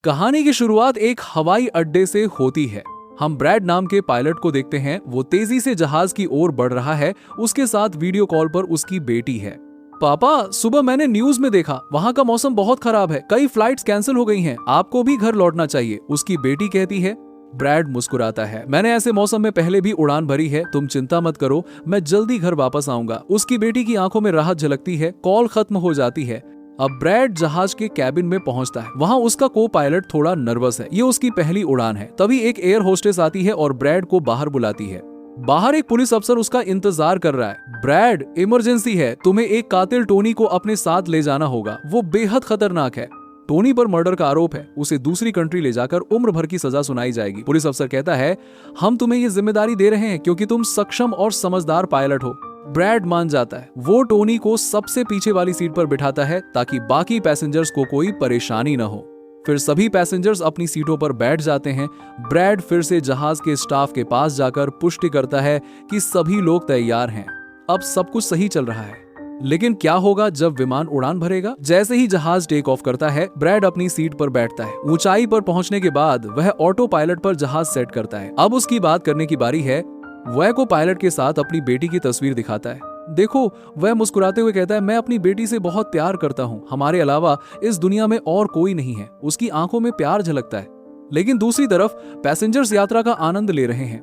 कहानी की शुरुआत एक हवाई अड्डे से होती है। हम ब्रैड नाम के पायलट को देखते हैं। वो तेजी से जहाज की ओर बढ़ रहा है। उसके साथ वीडियो कॉल पर उसकी बेटी है। पापा, सुबह मैंने न्यूज में देखा, वहाँ का मौसम बहुत खराब है, कई फ्लाइट्स कैंसिल हो गई हैं, आपको भी घर लौटना चाहिए, उसकी बेटी कहती है। ब्रैड मुस्कुराता है। मैंने ऐसे मौसम में पहले भी उड़ान भरी है, तुम चिंता मत करो, मैं जल्दी घर वापस आऊंगा। उसकी बेटी की आंखों में राहत झलकती है। कॉल खत्म हो जाती है। अब ब्रैड जहाज के कैबिन में पहुंचता है। वहां उसका को पायलट थोड़ा नर्वस है। ये उसकी पहली उड़ान है। तभी एक एयर होस्टेस आती है और ब्रैड को बाहर बुलाती है। बाहर एक पुलिस अफसर उसका इंतजार कर रहा है। ब्रैड, इमरजेंसी है, तुम्हें एक कातिल टोनी को अपने साथ ले जाना होगा, वो बेहद खतरनाक है। टोनी पर मर्डर का आरोप है, उसे दूसरी कंट्री ले जाकर उम्र भर की सजा सुनाई जाएगी। पुलिस अफसर कहता है, हम तुम्हें ये जिम्मेदारी दे रहे हैं क्योंकि तुम सक्षम और समझदार पायलट हो। ब्रैड मान जाता है। वो टोनी को सबसे पीछे वाली सीट पर बिठाता है ताकि बाकी पैसेंजर्स को कोई परेशानी न हो। फिर सभी पैसेंजर्स अपनी सीटों पर बैठ जाते हैं। ब्रैड फिर से जहाज के स्टाफ के पास जाकर पुष्टि करता है कि सभी लोग तैयार हैं। अब सब कुछ सही चल रहा है। लेकिन क्या होगा जब विमान उड़ान भरेगा? जैसे ही जहाज टेक ऑफ करता है, ब्रैड अपनी सीट पर बैठता है। ऊंचाई पर पहुंचने के बाद वह ऑटो पायलट पर जहाज सेट करता है। अब उसकी बात करने की बारी है। वह को पायलट के साथ अपनी बेटी की तस्वीर दिखाता है। देखो, वह मुस्कुराते हुए कहता है, मैं अपनी बेटी से बहुत प्यार करता हूँ, हमारे अलावा इस दुनिया में और कोई नहीं है। उसकी आंखों में प्यार झलकता है। लेकिन दूसरी तरफ पैसेंजर्स यात्रा का आनंद ले रहे हैं,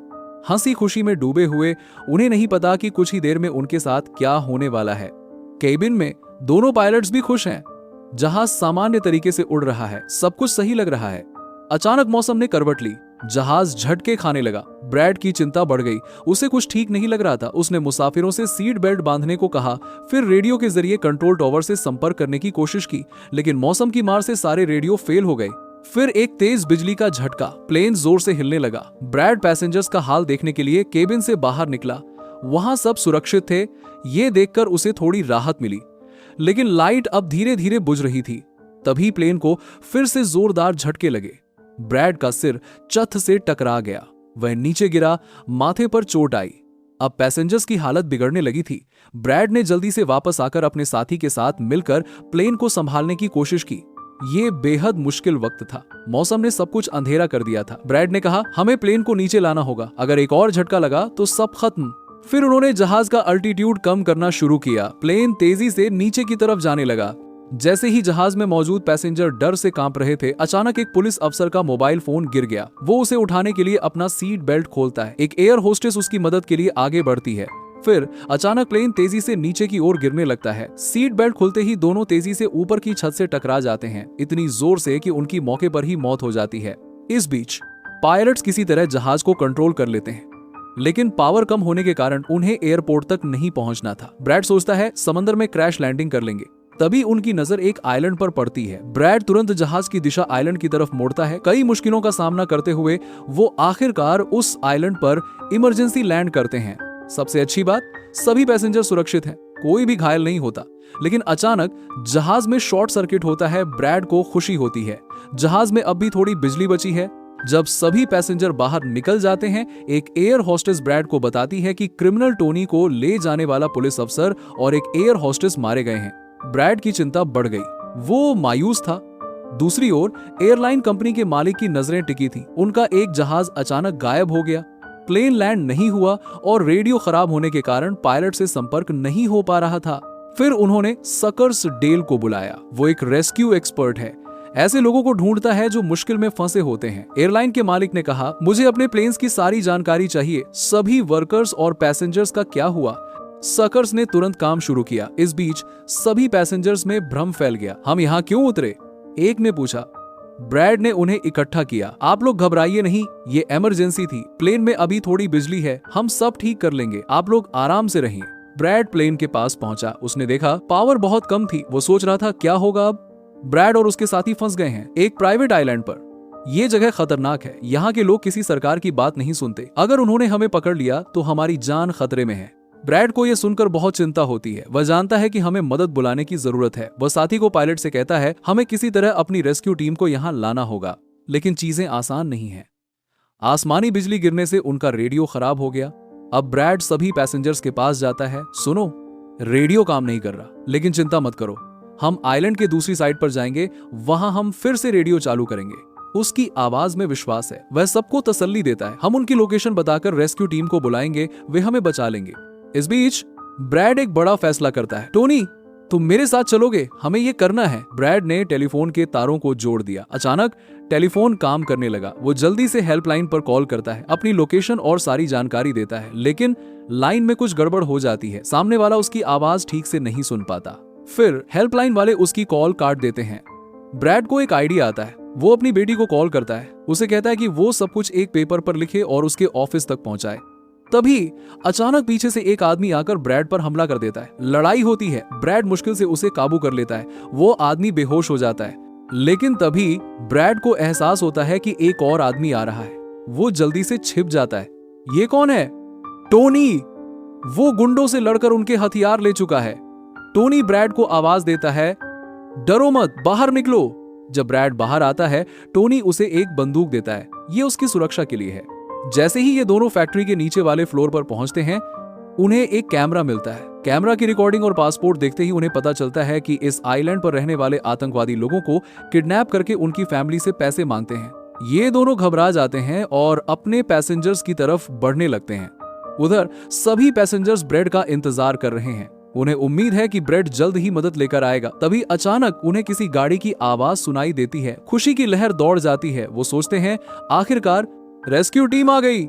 हंसी खुशी में डूबे हुए। उन्हें नहीं पता कि कुछ ही देर में उनके साथ क्या होने वाला है। केबिन में दोनों पायलट्स भी खुश हैं। जहाज सामान्य तरीके से उड़ रहा है, सब कुछ सही लग रहा है। अचानक मौसम ने करवट ली। जहाज झटके खाने लगा। ब्रैड की चिंता बढ़ गई। उसे कुछ ठीक नहीं लग रहा था। उसने मुसाफिरों से सीट बेल्ट बांधने को कहा। फिर रेडियो के जरिए कंट्रोल टावर से संपर्क करने की कोशिश की, लेकिन मौसम की मार से सारे रेडियो फेल हो गए। फिर एक तेज बिजली का झटका, प्लेन जोर से हिलने लगा। ब्रैड पैसेंजर्स का हाल देखने के लिए केबिन से बाहर निकला। वहां सब सुरक्षित थे। ये देखकर उसे थोड़ी राहत मिली, लेकिन लाइट अब धीरे धीरे बुझ रही थी। तभी प्लेन को फिर से जोरदार झटके लगे। ब्रैड का सिर छत से टकरा गया। वह नीचे गिरा, माथे पर चोट आई। अब पैसेंजर्स की हालत बिगड़ने लगी थी। ब्रैड ने जल्दी से वापस आकर अपने साथी के साथ मिलकर प्लेन को संभालने की कोशिश की। ये बेहद मुश्किल वक्त था। मौसम ने सब कुछ अंधेरा कर दिया था। ब्रैड ने कहा, हमें प्लेन को नीचे लाना होगा, अगर एक और झटका लगा तो सब खत्म। फिर उन्होंने जहाज का अल्टीट्यूड कम करना शुरू किया। प्लेन तेजी से नीचे की तरफ जाने लगा। जैसे ही जहाज में मौजूद पैसेंजर डर से कांप रहे थे, अचानक एक पुलिस अफसर का मोबाइल फोन गिर गया। वो उसे उठाने के लिए अपना सीट बेल्ट खोलता है। एक एयर होस्टेस उसकी मदद के लिए आगे बढ़ती है। फिर अचानक प्लेन तेजी से नीचे की ओर गिरने लगता है। सीट बेल्ट खुलते ही दोनों तेजी से ऊपर की छत से टकरा जाते हैं, इतनी जोर से कि उनकी मौके पर ही मौत हो जाती है। इस बीच पायलट्स किसी तरह जहाज को कंट्रोल कर लेते हैं, लेकिन पावर कम होने के कारण उन्हें एयरपोर्ट तक नहीं पहुंचना था। ब्रैड सोचता है समंदर में क्रैश लैंडिंग कर लेंगे। तभी उनकी नजर एक आइलैंड पर पड़ती है। ब्रैड तुरंत जहाज की दिशा आइलैंड की तरफ मोड़ता है। कई मुश्किलों का सामना करते हुए वो आखिरकार उस आइलैंड पर इमरजेंसी लैंड करते हैं। सबसे अच्छी बात, सभी पैसेंजर सुरक्षित हैं, कोई भी घायल नहीं होता। लेकिन अचानक जहाज में शॉर्ट सर्किट होता है। ब्रैड को खुशी होती है, जहाज में अब भी थोड़ी बिजली बची है। जब सभी पैसेंजर बाहर निकल जाते हैं, एक एयर होस्टेस ब्रैड को बताती है कि क्रिमिनल टोनी को ले जाने वाला पुलिस अफसर और एक एयर होस्टेस मारे गए हैं। ब्रैड की चिंता बढ़ गई। वो मायूस था। दूसरी ओर एयरलाइन कंपनी के मालिक की नजरें टिकी थी। उनका एक जहाज अचानक गायब हो गया। प्लेन लैंड नहीं हुआ और रेडियो खराब होने के कारण पायलट से संपर्क नहीं हो पा रहा था। फिर उन्होंने सकर्स डेल को बुलाया। वो एक रेस्क्यू एक्सपर्ट है, ऐसे लोगों को ढूंढता है जो मुश्किल में फंसे होते हैं। एयरलाइन के मालिक ने कहा, मुझे अपने प्लेन्स की सारी जानकारी चाहिए, सभी वर्कर्स और पैसेंजर्स का क्या हुआ। सकर्स ने तुरंत काम शुरू किया। इस बीच सभी पैसेंजर्स में भ्रम फैल गया। हम यहाँ क्यों उतरे? एक ने पूछा। ब्रैड ने उन्हें इकट्ठा किया। आप लोग घबराइए नहीं, ये इमरजेंसी थी। प्लेन में अभी थोड़ी बिजली है, हम सब ठीक कर लेंगे, आप लोग आराम से रहिए। ब्रैड प्लेन के पास पहुंचा। उसने देखा पावर बहुत कम थी। वो सोच रहा था क्या होगा अब। ब्रैड और उसके साथी फंस गए हैं एक प्राइवेट आइलैंड पर। ये जगह खतरनाक है, यहाँ के लोग किसी सरकार की बात नहीं सुनते। अगर उन्होंने हमें पकड़ लिया तो हमारी जान खतरे में है। ब्रैड को यह सुनकर बहुत चिंता होती है। वह जानता है कि हमें मदद बुलाने की जरूरत है। वह साथी को पायलट से कहता है, हमें किसी तरह अपनी रेस्क्यू टीम को यहाँ लाना होगा। लेकिन चीजें आसान नहीं है। आसमानी बिजली गिरने से उनका रेडियो खराब हो गया। अब ब्रैड सभी पैसेंजर्स के पास जाता है। सुनो, रेडियो काम नहीं कर रहा, लेकिन चिंता मत करो, हम आइलैंड के दूसरी साइड पर जाएंगे, वहां हम फिर से रेडियो चालू करेंगे। उसकी आवाज में विश्वास है। वह सबको तसल्ली देता है। हम उनकी लोकेशन बताकर रेस्क्यू टीम को बुलाएंगे, वे हमें बचा लेंगे। इस बीच ब्रैड एक बड़ा फैसला करता है। टोनी, तुम मेरे साथ चलोगे, हमें ये करना है। ब्रैड ने टेलीफोन के तारों को जोड़ दिया। अचानक टेलीफोन काम करने लगा। वो जल्दी से हेल्पलाइन पर कॉल करता है, अपनी लोकेशन और सारी जानकारी देता है, लेकिन लाइन में कुछ गड़बड़ हो जाती है। सामने वाला उसकी आवाज ठीक से नहीं सुन पाता। फिर हेल्पलाइन वाले उसकी कॉल काट देते हैं। ब्रैड को एक आइडिया आता है। वो अपनी बेटी को कॉल करता है, उसे कहता है कि वो सब कुछ एक पेपर पर लिखे और उसके ऑफिस तक पहुंचाए। तभी अचानक पीछे से एक आदमी आकर ब्रैड पर हमला कर देता है। लड़ाई होती है। ब्रैड मुश्किल से उसे काबू कर लेता है। वो आदमी बेहोश हो जाता है, लेकिन तभी ब्रैड को एहसास होता है कि एक और आदमी आ रहा है। वो जल्दी से छिप जाता है। ये कौन है? टोनी। वो गुंडों से लड़कर उनके हथियार ले चुका है। टोनी ब्रैड को आवाज देता है, डरो मत, बाहर निकलो। जब ब्रैड बाहर आता है, टोनी उसे एक बंदूक देता है। ये उसकी सुरक्षा के लिए है। जैसे ही ये दोनों फैक्ट्री के नीचे वाले फ्लोर पर पहुंचते हैं, उन्हें एक कैमरा मिलता है। कैमरा की रिकॉर्डिंग और पासपोर्ट देखते ही उन्हें पता चलता है कि इस आइलैंड पर रहने वाले आतंकवादी लोगों को किडनैप करके उनकी फैमिली से पैसे मांगते हैं। ये दोनों घबरा जाते हैं और अपने पैसेंजर्स की तरफ बढ़ने लगते हैं। उधर सभी पैसेंजर्स ब्रेड का इंतजार कर रहे हैं। उन्हें उम्मीद है कि ब्रेड जल्द ही मदद लेकर आएगा। तभी अचानक उन्हें किसी गाड़ी की आवाज सुनाई देती है। खुशी की लहर दौड़ जाती है। वो सोचते हैं आखिरकार रेस्क्यू टीम आ गई,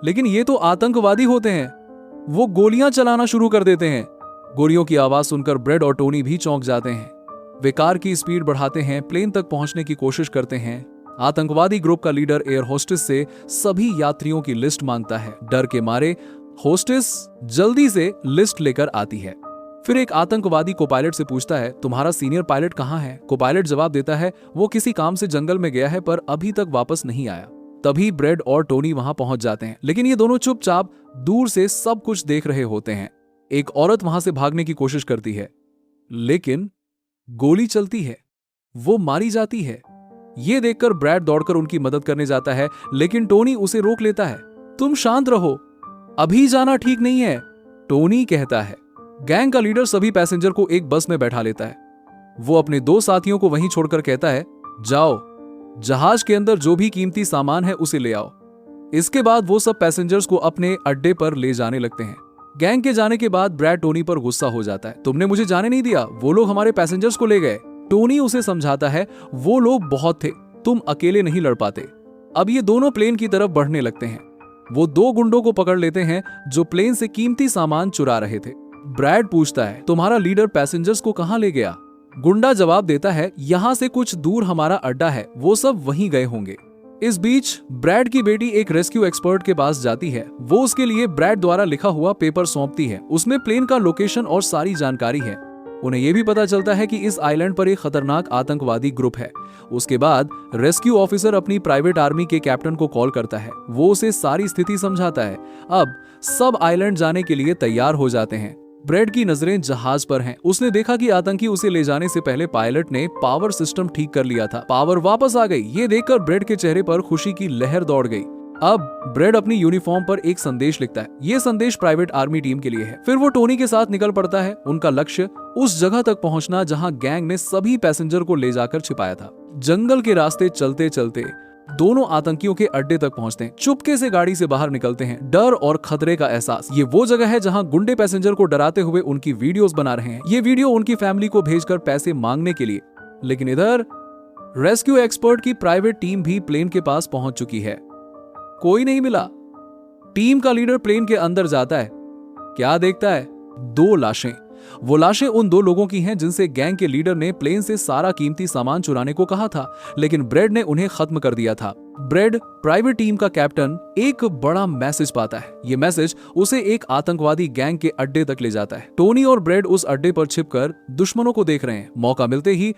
लेकिन ये तो आतंकवादी होते हैं। वो गोलियां चलाना शुरू कर देते हैं। गोलियों की आवाज सुनकर ब्रेड और टोनी भी चौंक जाते हैं। वे कार की स्पीड बढ़ाते हैं, प्लेन तक पहुंचने की कोशिश करते हैं। आतंकवादी ग्रुप का लीडर एयर होस्टेस से सभी यात्रियों की लिस्ट मांगता है। डर के मारे होस्टेस जल्दी से लिस्ट लेकर आती है। फिर एक आतंकवादी को पायलट से पूछता है, तुम्हारा सीनियर पायलट कहाँ है? को पायलट जवाब देता है, वो किसी काम से जंगल में गया है पर अभी तक वापस नहीं आया। तभी ब्रेड और टोनी वहां पहुंच जाते हैं, लेकिन ये दोनों चुपचाप दूर से सब कुछ देख रहे होते हैं। एक औरत वहां से भागने की कोशिश करती है, लेकिन गोली चलती है, वो मारी जाती है। ये देखकर ब्रैड दौड़कर उनकी मदद करने जाता है, लेकिन टोनी उसे रोक लेता है। तुम शांत रहो, अभी जाना ठीक नहीं है, टोनी कहता है। गैंग का लीडर सभी पैसेंजर को एक बस में बैठा लेता है। वो अपने दो साथियों को वहीं छोड़कर कहता है, जाओ, जहाज के अंदर जो भी कीमती सामान है उसे ले आओ। इसके बाद वो सब पैसेंजर्स को अपने अड्डे पर ले जाने लगते हैं। गैंग के जाने के बाद ब्रैड टोनी पर गुस्सा हो जाता है। तुमने मुझे जाने नहीं दिया, वो लोग हमारे पैसेंजर्स को ले गए। टोनी उसे समझाता है, वो लोग बहुत थे, तुम अकेले नहीं लड़ पाते। अब ये दोनों प्लेन की तरफ बढ़ने लगते हैं। वो दो गुंडों को पकड़ लेते हैं जो प्लेन से कीमती सामान चुरा रहे थे। ब्रैड पूछता है, तुम्हारा लीडर पैसेंजर्स को कहां ले गया? गुंडा जवाब देता है, यहां से कुछ दूर हमारा अड्डा है, वो सब वहीं गए होंगे। इस बीच ब्रैड की बेटी एक रेस्क्यू एक्सपर्ट के पास जाती है। वो उसके लिए ब्रैड द्वारा लिखा हुआ पेपर सौंपती है। उसमें प्लेन का लोकेशन और सारी जानकारी है। उन्हें यह भी पता चलता है कि इस आइलैंड पर एक खतरनाक आतंकवादी ग्रुप है। उसके बाद रेस्क्यू ऑफिसर अपनी प्राइवेट आर्मी के कैप्टन को कॉल करता है। वो उसे सारी स्थिति समझाता है। अब सब आइलैंड जाने के लिए तैयार हो जाते हैं। ब्रेड की नजरें जहाज पर हैं। उसने देखा कि आतंकी उसे ले जाने से पहले पायलट ने पावर सिस्टम ठीक कर लिया था। पावर वापस आ गई। ये देखकर ब्रेड के चेहरे पर खुशी की लहर दौड़ गई। अब ब्रेड अपनी यूनिफॉर्म पर एक संदेश लिखता है। ये संदेश प्राइवेट आर्मी टीम के लिए है। फिर वो टोनी के साथ निकल पड़ता है। उनका लक्ष्य उस जगह तक पहुंचना जहां गैंग ने सभी पैसेंजर को ले जाकर छिपाया था। जंगल के रास्ते चलते चलते दोनों आतंकियों के अड्डे तक पहुंचते हैं। चुपके से गाड़ी से बाहर निकलते हैं। डर और खतरे का एहसास। ये वो जगह है जहां गुंडे पैसेंजर को डराते हुए उनकी वीडियोस बना रहे हैं। ये वीडियो उनकी फैमिली को भेजकर पैसे मांगने के लिए। लेकिन इधर रेस्क्यू एक्सपर्ट की प्राइवेट टीम भी प्लेन के पास पहुंच चुकी है। कोई नहीं मिला। टीम का लीडर प्लेन के अंदर जाता है। क्या देखता है? दो लाशें। वो लाशें उन दो लोगों की हैं जिनसे गैंग के लीडर ने प्लेन से सारा कीमती सामान चुराने को कहा था, लेकिन ब्रेड ने उन्हें खत्म कर दिया था। ब्रेड, प्राइवेट टीम का कैप्टन, एक बड़ा मैसेज पाता है। ये मैसेज उसे एक आतंकवादी गैंग के अड्डे तक ले जाता है। टोनी और ब्रेड उस अड्डे पर छिपकर दुश्मनों को देख रहे हैं। मौका मिलते ही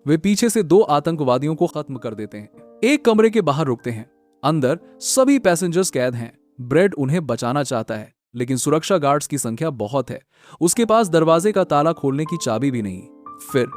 वे पीछे से दो आतंकवादियों को खत्म कर देते हैं। एक कमरे के बाहर रुकते हैं। अंदर सभी पैसेंजर्स कैद हैं। ब्रेड उन्हें बचाना चाहता है, लेकिन सुरक्षा गार्ड्स की संख्या बहुत है। उसके पास दरवाजे का ताला खोलने की चाबी भी नहीं। फिर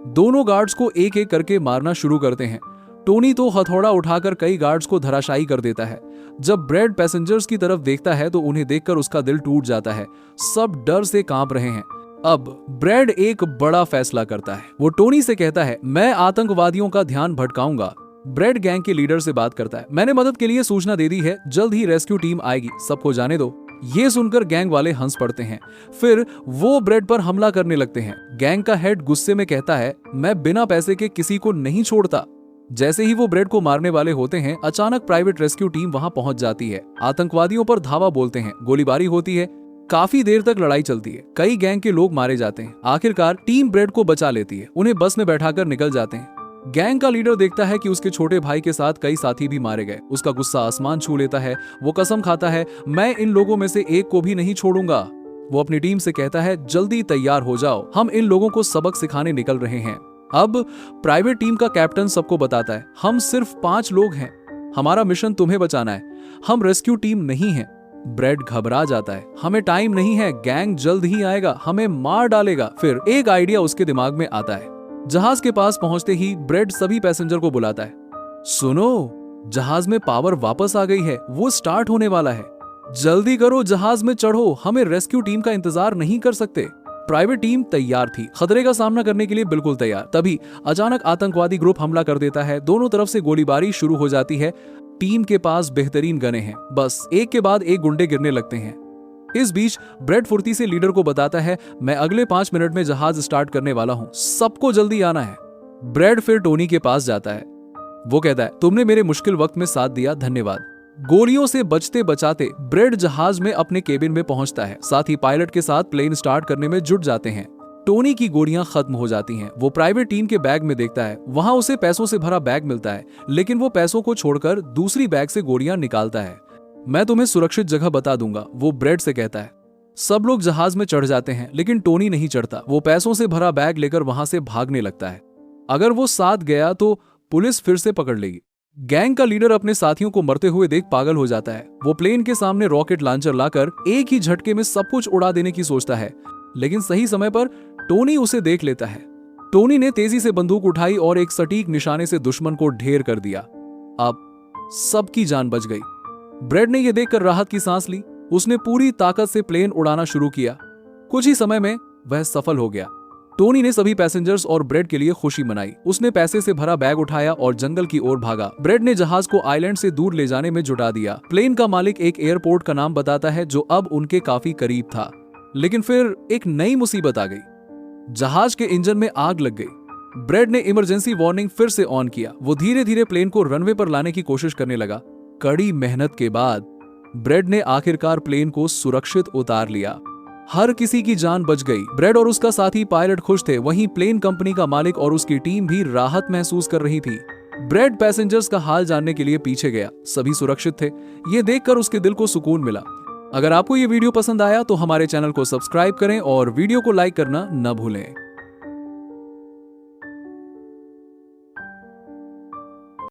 दोनों गार्ड्स को एक एक करके मारना शुरू करते हैं। टोनी तो हथौड़ा उठाकर कई गार्ड्स को धराशायी कर देता है। जब ब्रेड पैसेंजर्स की तरफ देखता है तो उन्हें देखकर उसका दिल टूट जाता है। सब डर से कांप रहे हैं। अब ब्रेड एक बड़ा फैसला करता है। वो टोनी से कहता है, मैं आतंकवादियों का ध्यान भटकाऊंगा। ब्रेड गैंग के लीडर से बात करता है। मैंने मदद के लिए सूचना दे दी है, जल्द ही रेस्क्यू टीम आएगी, सबको जाने दो। ये सुनकर गैंग वाले हंस पड़ते हैं। फिर वो ब्रेड पर हमला करने लगते हैं। गैंग का हेड गुस्से में कहता है, मैं बिना पैसे के किसी को नहीं छोड़ता। जैसे ही वो ब्रेड को मारने वाले होते हैं, अचानक प्राइवेट रेस्क्यू टीम वहां पहुंच जाती है। आतंकवादियों पर धावा बोलते हैं, गोलीबारी होती है। काफी देर तक लड़ाई चलती है, कई गैंग के लोग मारे जाते हैं। आखिरकार टीम ब्रेड को बचा लेती है, उन्हें बस में बैठाकर निकल जाते हैं। गैंग का लीडर देखता है कि उसके छोटे भाई के साथ कई साथी भी मारे गए। उसका गुस्सा आसमान छू लेता है। वो कसम खाता है, मैं इन लोगों में से एक को भी नहीं छोड़ूंगा। वो अपनी टीम से कहता है, जल्दी तैयार हो जाओ, हम इन लोगों को सबक सिखाने निकल रहे हैं। अब प्राइवेट टीम का कैप्टन सबको बताता है, हम सिर्फ 5 लोग हैं, हमारा मिशन तुम्हें बचाना है, हम रेस्क्यू टीम नहीं हैं। ब्रेड घबरा जाता है, हमें टाइम नहीं है, गैंग जल्द ही आएगा, हमें मार डालेगा। फिर एक आइडिया उसके दिमाग में आता है। जहाज के पास पहुंचते ही ब्रेड सभी पैसेंजर को बुलाता है, सुनो, जहाज में पावर वापस आ गई है, वो स्टार्ट होने वाला है, जल्दी करो, जहाज में चढ़ो, हमें रेस्क्यू टीम का इंतजार नहीं कर सकते। प्राइवेट टीम तैयार थी, खतरे का सामना करने के लिए बिल्कुल तैयार। तभी अचानक आतंकवादी ग्रुप हमला कर देता है। दोनों तरफ से गोलीबारी शुरू हो जाती है। टीम के पास बेहतरीन गने हैं, बस एक के बाद एक गुंडे गिरने लगते हैं। इस बीच ब्रेड फुर्ती से लीडर को बताता है, मैं अगले 5 मिनट में जहाज स्टार्ट करने वाला हूं, सबको जल्दी आना है। ब्रेड फिर टोनी के पास जाता है। वो कहता है, तुमने मेरे मुश्किल वक्त में साथ दिया, धन्यवाद। गोलियों से बचते बचाते ब्रेड जहाज में अपने केबिन में पहुंचता है। साथ ही पायलट के साथ प्लेन स्टार्ट करने में जुट जाते हैं। टोनी की गोलियां खत्म हो जाती हैं। वो प्राइवेट टीम के बैग में देखता है, वहां उसे पैसों से भरा बैग मिलता है, लेकिन वो पैसों को छोड़कर दूसरी बैग से गोलियां निकालता है। मैं तुम्हें सुरक्षित जगह बता दूंगा, वो ब्रेड से कहता है। सब लोग जहाज में चढ़ जाते हैं, लेकिन टोनी नहीं चढ़ता। वो पैसों से भरा बैग लेकर वहां से भागने लगता है। अगर वो साथ गया तो पुलिस फिर से पकड़ लेगी। गैंग का लीडर अपने साथियों को मरते हुए देख पागल हो जाता है। वो प्लेन के सामने रॉकेट लॉन्चर लाकर एक ही झटके में सब कुछ उड़ा देने की सोचता है, लेकिन सही समय पर टोनी उसे देख लेता है। टोनी ने तेजी से बंदूक उठाई और एक सटीक निशाने से दुश्मन को ढेर कर दिया। अब सबकी जान बच गई। ब्रेड ने यह देखकर राहत की सांस ली। उसने पूरी ताकत से प्लेन उड़ाना शुरू किया। कुछ ही समय में वह सफल हो गया। टोनी ने सभी पैसेंजर्स और ब्रेड के लिए खुशी मनाई। उसने पैसे से भरा बैग उठाया और जंगल की ओर भागा। ब्रेड ने जहाज को आइलैंड से दूर ले जाने में जुटा दिया। प्लेन का मालिक एक एयरपोर्ट का नाम बताता है जो अब उनके काफी करीब था। लेकिन फिर एक नई मुसीबत आ गई। जहाज के इंजन में आग लग गई। ब्रेड ने इमरजेंसी वार्निंग फिर से ऑन किया। वो धीरे धीरे प्लेन को रनवे पर लाने की कोशिश करने लगा। कड़ी मेहनत के बाद ब्रेड ने आखिरकार प्लेन को सुरक्षित उतार लिया। हर किसी की जान बच गई। ब्रेड और उसका साथी पायलट खुश थे, वहीं प्लेन कंपनी का मालिक और उसकी टीम भी राहत महसूस कर रही थी। ब्रेड पैसेंजर्स का हाल जानने के लिए पीछे गया। सभी सुरक्षित थे। ये देखकर उसके दिल को सुकून मिला। अगर आपको ये वीडियो पसंद आया तो हमारे चैनल को सब्सक्राइब करें और वीडियो को लाइक करना न भूलें।